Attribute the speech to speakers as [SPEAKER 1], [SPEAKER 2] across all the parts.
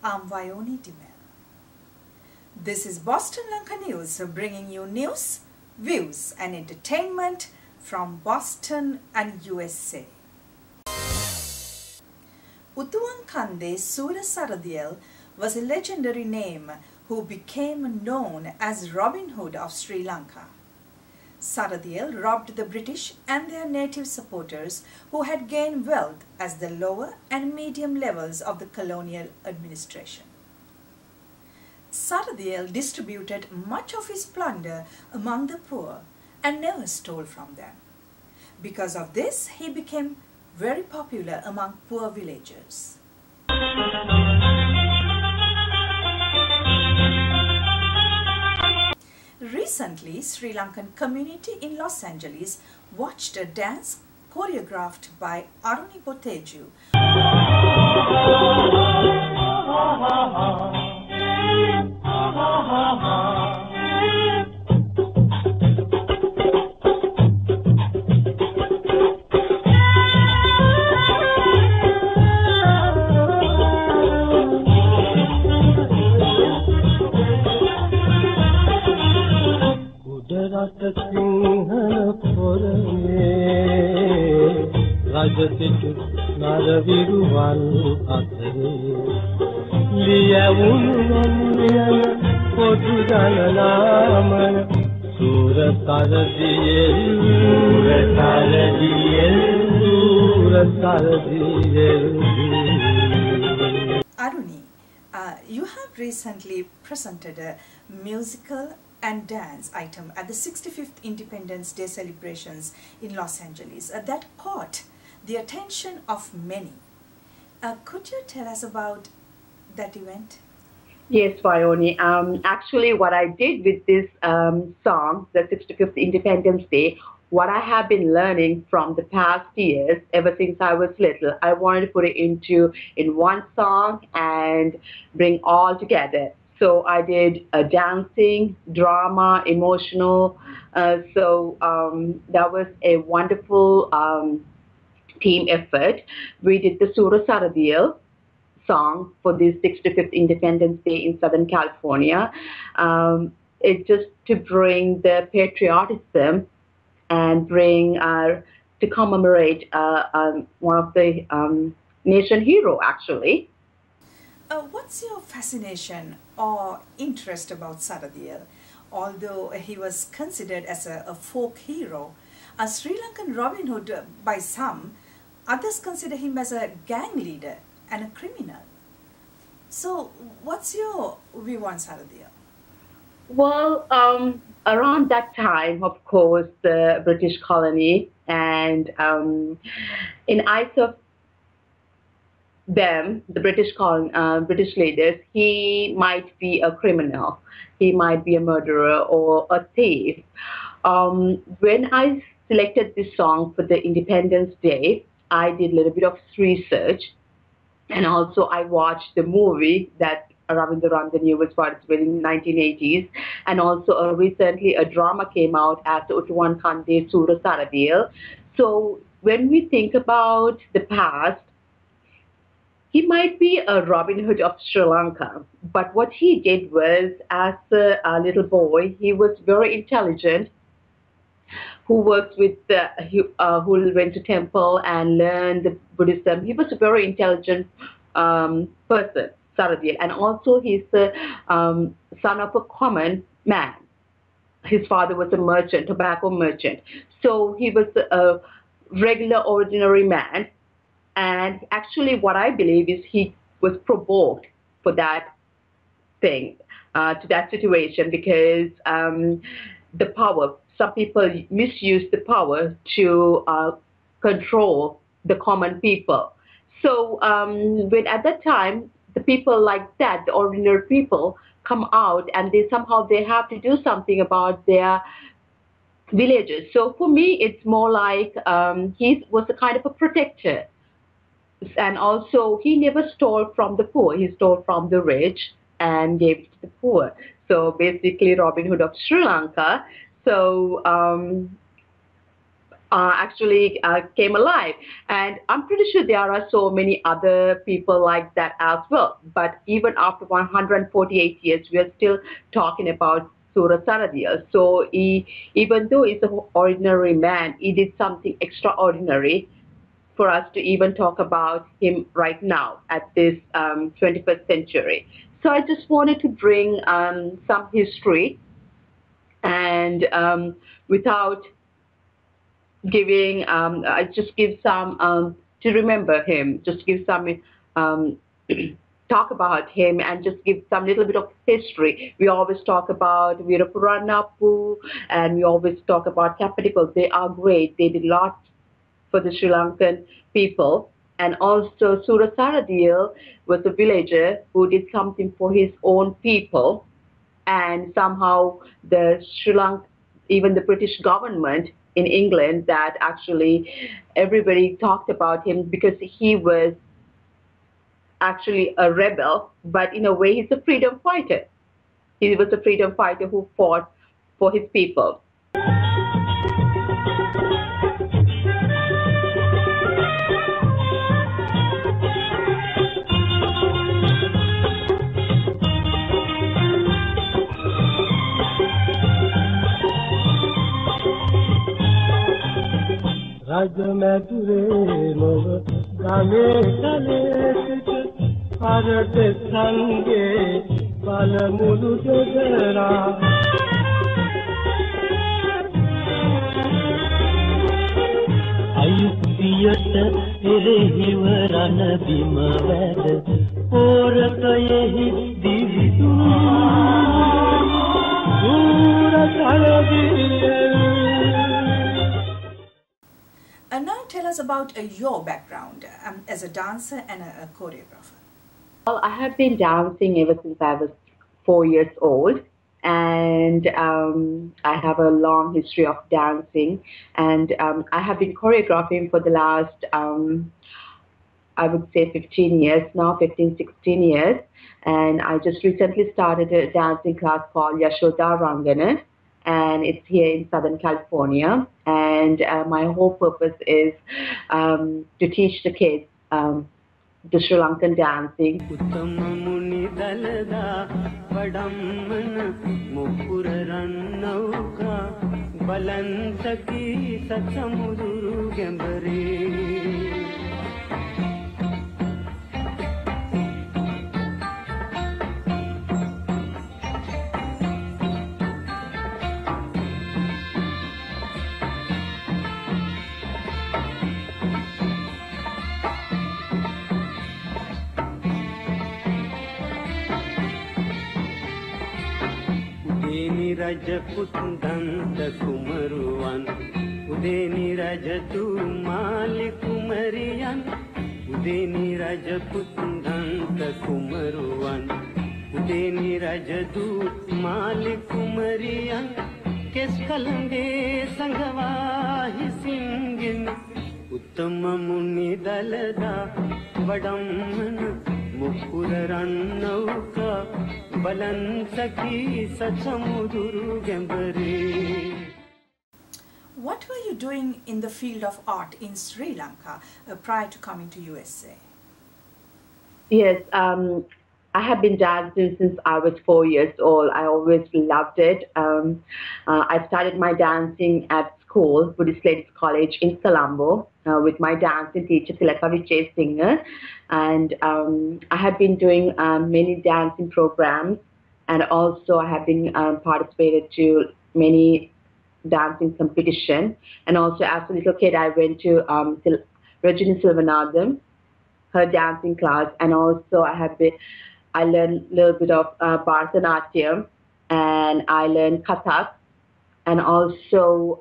[SPEAKER 1] I'm Aruni. This is Boston Lanka News, bringing you news, views and entertainment from Boston and USA. Utuwan Kande Sura Saradiyal was a legendary name who became known as Robin Hood of Sri Lanka. Saradiyal robbed the British and their native supporters who had gained wealth as the lower and medium levels of the colonial administration. Saradiyal distributed much of his plunder among the poor and never stole from them. Because of this, he became very popular among poor villagers. Recently, Sri Lankan community in Los Angeles watched a dance choreographed by Aruni Boteju. Aruni, you have recently presented a musical and dance item at the 65th Independence Day celebrations in Los Angeles that caught the attention of many. Could you tell us about that event?
[SPEAKER 2] Yes, Aruni. Actually, what I did with this song, the 65th Independence Day, what I have been learning from the past years, ever since I was little, I wanted to put it in one song and bring all together. So I did dancing, drama, emotional. That was a wonderful team effort. We did the Sura Saradiyal song for this 65th Independence Day in Southern California. It's just to bring the patriotism and to commemorate one of the nation hero, actually.
[SPEAKER 1] What's your fascination or interest about Saradiyal? Although he was considered as a folk hero, a Sri Lankan Robin Hood by some, others consider him as a gang leader and a criminal. So, what's your view on Saradiyal?
[SPEAKER 2] Well, around that time, of course, the British colony, and in eyes of them, the British leaders, he might be a criminal, he might be a murderer or a thief. When I selected this song for the Independence Day, I did a little bit of research, and also I watched the movie that Ravindra Ramdani was participating in the 1980s, and also recently a drama came out as Utuwan Kande Sura Saradiyal. So when we think about the past, he might be a Robin Hood of Sri Lanka, but what he did was, as a little boy, he was very intelligent, who worked with who went to temple and learned the Buddhism. He was a very intelligent person, Saradiyal, and also he's the son of a common man. His father was a merchant, tobacco merchant. So he was a regular, ordinary man. And actually, what I believe is he was provoked for that thing, to that situation, because the power, some people misuse the power to control the common people. So when at that time, the people like that, the ordinary people, come out and they have to do something about their villages. So for me, it's more like he was a kind of a protector. And also, he never stole from the poor. He stole from the rich and gave it to the poor. So basically, Robin Hood of Sri Lanka. So actually came alive. And I'm pretty sure there are so many other people like that as well. But even after 148 years, we are still talking about Surya Saradil. So even though he's an ordinary man, he did something extraordinary for us to even talk about him right now at this 21st century. So I just wanted to bring some history and without giving, I just give some to remember him, just give some talk about him and just give some little bit of history. We always talk about Veerapuranapu and we always talk about Kapadikkal. They are great. They did a lot for the Sri Lankan people. And also Surya Saradil was a villager who did something for his own people. And somehow the Sri Lanka, even the British government in England, that actually everybody talked about him because he was actually a rebel, but in a way he's a freedom fighter. He was a freedom fighter who fought for his people.
[SPEAKER 3] රජමැදුරේ නොව ගමේ කලේ සිට අරට සංගේ බලමුළු දෙදරා අයුක්තියට එරෙහිව රණ බිම වැද පෝරකයෙහි දිවිදු දුර කලදියේ.
[SPEAKER 1] And now tell us about your background as a dancer and a choreographer.
[SPEAKER 2] Well, I have been dancing ever since I was 4 years old, and I have a long history of dancing, and I have been choreographing for the last, I would say 15 years now, 15, 16 years, and I just recently started a dancing class called Yashoda Rangana, and it's here in Southern California. And my whole purpose is to teach the kids the Sri Lankan dancing.
[SPEAKER 3] Rajaputtanta kumaruwan udeni rajatu mali kumariyan udeni rajaputtanta kumaruwan udeni rajatu mali kumariyan keskalange sangava hisingin uttama muni dalada vadamman mukura rannauka balan sakhi sachamuduru gambare.
[SPEAKER 1] What were you doing in the field of art in Sri Lanka prior to coming to USA?
[SPEAKER 2] Yes, I have been dancing since I was 4 years old. I always loved it. I started my dancing at school, Buddhist Ladies College in Colombo, with my dancing teacher, Tilaka Vijay Singer. And I have been doing many dancing programs, and also I have been participated to many dancing competition. And also as a little kid, I went to Rajini Silvanathan, her dancing class, and also I learned a little bit of Bharatanatyam, and I learned Kathak, and also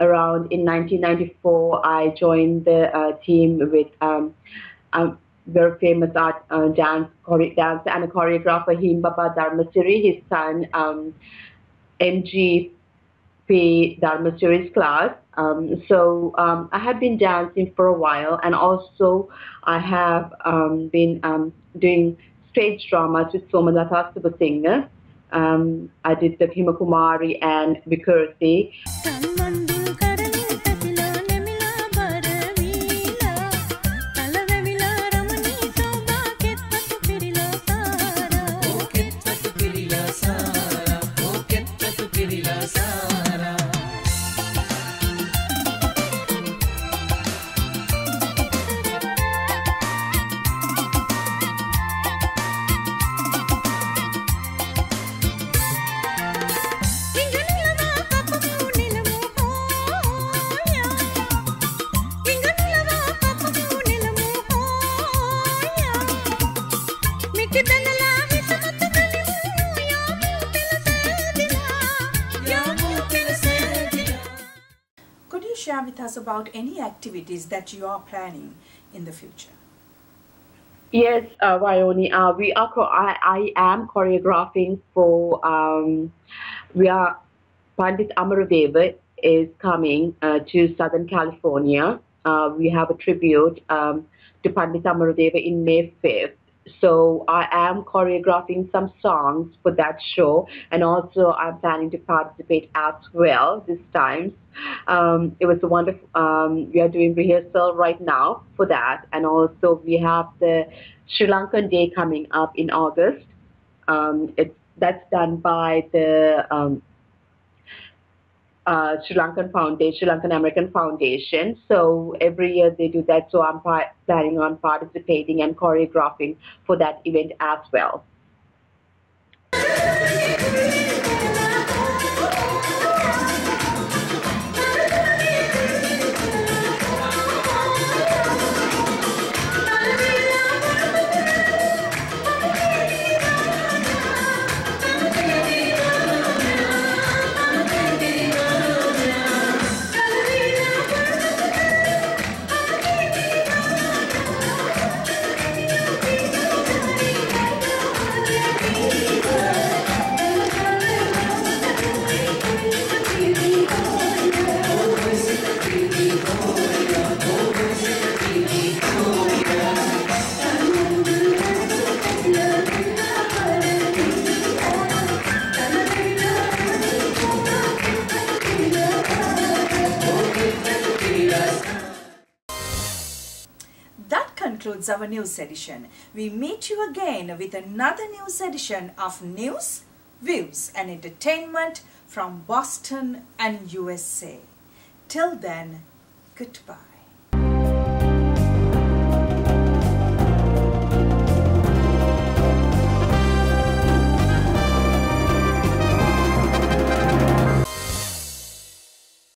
[SPEAKER 2] around in 1994, I joined the team with very famous art dancer and a choreographer, Himbaba Dharmasiri, his son MGP Dharmasiri's class. So I have been dancing for a while, and also I have been doing stage dramas with Somalata Subasinger. I did the Himakumari and Vikurti.
[SPEAKER 1] Could you share with us about any activities that you are planning in the future?
[SPEAKER 2] Yes, Aruni, I am choreographing for, we are, Pandit Amarudeva is coming to Southern California. We have a tribute to Pandit Amarudeva in May 5th. So I am choreographing some songs for that show, and also I'm planning to participate as well this time. It was a wonderful. We are doing rehearsal right now for that, and also we have the Sri Lankan Day coming up in August. That's done by the Sri Lankan American Foundation. So every year they do that. So I'm planning on participating and choreographing for that event as well.
[SPEAKER 1] Concludes our news edition. We meet you again with another news edition of News, Views and Entertainment from Boston and USA. Till then, goodbye.